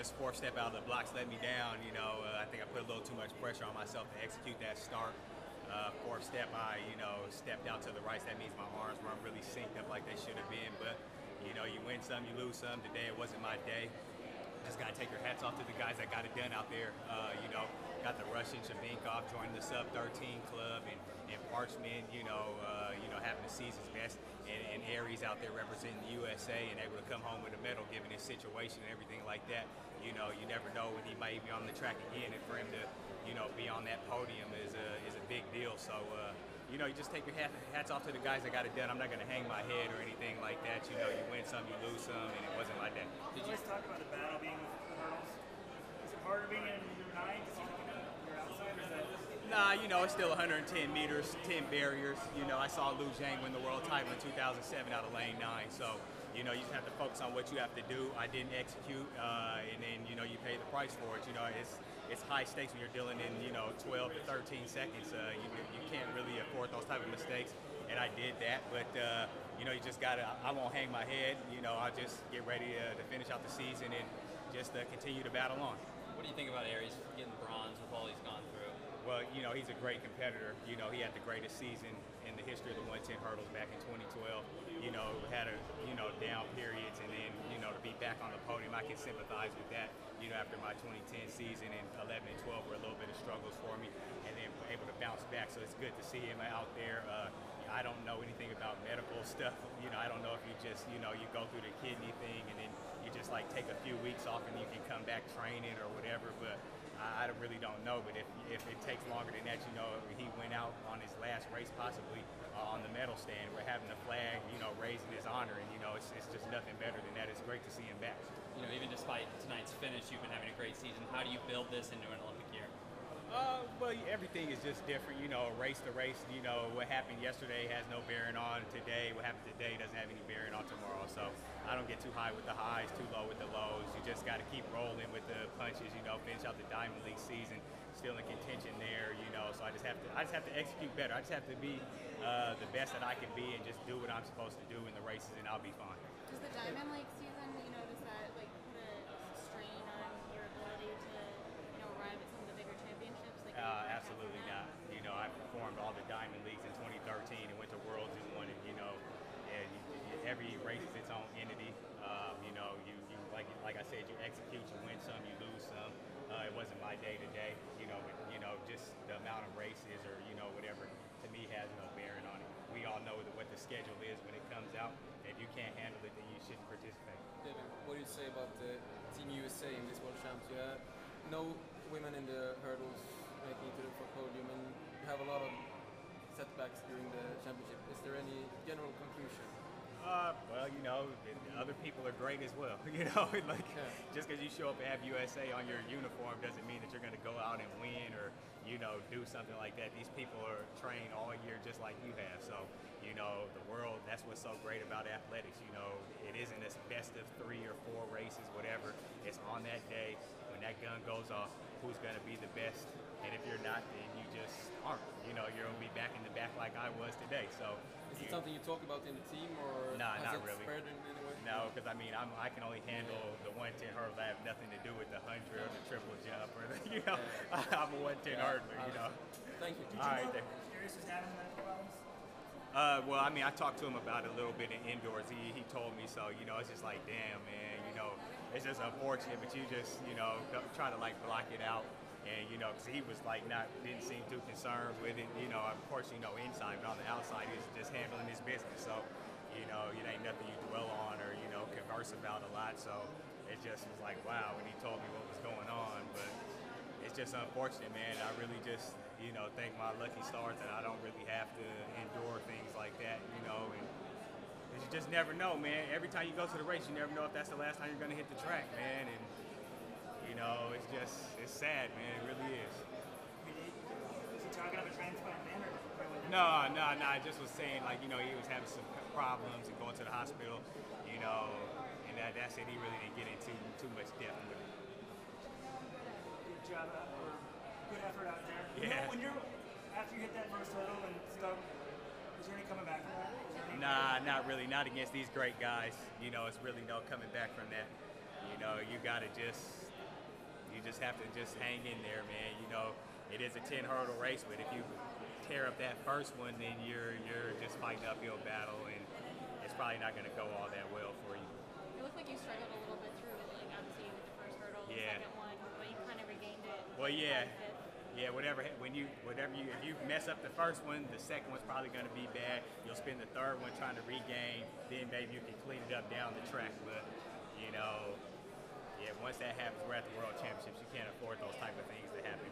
just fourth step out of the blocks let me down. I think I put a little too much pressure on myself to execute that start. Fourth step, I stepped out to the right. So that means my arms weren't really synced up like they should have been. But you win some, you lose some. Today it wasn't my day. Just got to take your hats off to the guys that got it done out there. Got the Russian Shavinkov joining the sub 13 club, and Parchment, having the season's best, and Aries out there representing the USA and able to come home with a medal given his situation and everything like that. You never know when he might be on the track again, and for him to, be on that podium is a big deal. So, you just take your hats off to the guys that got it done. I'm not going to hang my head or anything like that. You win some, you lose some, and it wasn't my day. Did you always talk about the battle being with the hurdles? Is it harder being in your nine because you're outside, or is that? Nah, it's still 110 meters, 10 barriers. I saw Lu Zhang win the world title in 2007 out of lane 9. So, you just have to focus on what you have to do. I didn't execute, and then, you pay the price for it. It's high stakes when you're dealing in, 12 to 13 seconds. You can't really afford those type of mistakes, and I did that. But, you just got to, I won't hang my head. I'll just get ready to finish out the season and just continue to battle on. What do you think about Aries getting bronze with all he's gone through? Well, he's a great competitor. He had the greatest season in the history of the 110 hurdles back in 2012. Had a, down periods, and then, to be back on the podium, I can sympathize with that. After my 2010 season, and 11 and 12 were a little bit of struggles for me, and then able to bounce back. So it's good to see him out there. I don't know anything about medical stuff. I don't know if you just, you go through the kidney thing, and then you just like take a few weeks off and you can come back training or whatever. But I really don't know, but if it takes longer than that, he went out on his last race possibly on the medal stand. We're having the flag, raised in his honor, and it's just nothing better than that. It's great to see him back. Even despite tonight's finish, you've been having a great season. How do you build this into an Olympic year? Well, everything is just different, race to race. What happened yesterday has no bearing on today. What happened today doesn't have any bearing on tomorrow. So I don't get too high with the highs, too low with the lows. You just got to keep rolling with the punches, finish out the Diamond League season, still in contention there, So I just have to execute better. I just have to be the best that I can be and just do what I'm supposed to do in the races, and I'll be fine. Does the Diamond League season, does that put a strain on your ability to, arrive at some of the bigger championships? Absolutely not. I performed all the Diamond Leagues in 2013 and went to Worlds and won it. Every race is its own entity. You like I said, you execute, you win some, you lose some. It wasn't my day today, but just the amount of races or whatever to me has no bearing on it. We all know what the schedule is when it comes out. If you can't handle it, then you shouldn't participate. David, what do you say about the Team USA in this World Champs? You have no women in the hurdles making it to the podium, and you have a lot of setbacks during the championship. Is there any general conclusion? Well, other people are great as well. Just because you show up and have USA on your uniform doesn't mean that you're going to go out and win or, do something like that. These people are trained all year just like you have. So, the world, that's what's so great about athletics. It isn't this best of 3 or 4 races, whatever. It's on that day when that gun goes off, who's going to be the best. And if you're not, then you just aren't. You're going to be back in the back like I was today. So, is it something you talk about in the team, or nah, has not it really. spread in any way? No, because I can only handle the 110 hurdles. I have nothing to do with the 100 or the triple jump or the, I'm a 110 hurdler. Thank you. Did you know Aries was having medical problems? Well, I talked to him about it a little bit in indoors. He told me so. It's just like, damn, man. It's just unfortunate, but you just, try to block it out. And, because he was didn't seem too concerned with it. Of course, inside, but on the outside, he's just handling his business. So, it ain't nothing you dwell on or, converse about a lot. So it just was like, wow, when he told me what was going on. But it's just unfortunate, man. I really just, thank my lucky stars that I don't really have to endure things like that, and you just never know, man. Every time you go to the race, you never know if that's the last time you're going to hit the track, man. And, it's sad, man. It really is. Was he talking about a transplant then, or? No. I just was saying, he was having some problems and going to the hospital, and that's it. He really didn't get into too much depth with it. Good job or good effort out there. Yeah. When you're after you hit that first hurdle and stuff, is there any coming back from that? Nah, not really. Not against these great guys. It's really no coming back from that. You got to just You just have to just hang in there, man. You know, it is a 10 hurdle race, but if you tear up that first one, then you're just fighting an uphill battle, and it's probably not going to go all that well for you. It looked like you struggled a little bit through it, like obviously with the first hurdle, the Yeah. second one, but you kind of regained it. Well, yeah. by the fifth. Yeah, if you mess up the first one, the second one's probably going to be bad. You'll spend the third one trying to regain, then maybe you can clean it up down the track. But, you know, yeah, once that happens, we're at the World Championships. You can't afford those type of things to happen.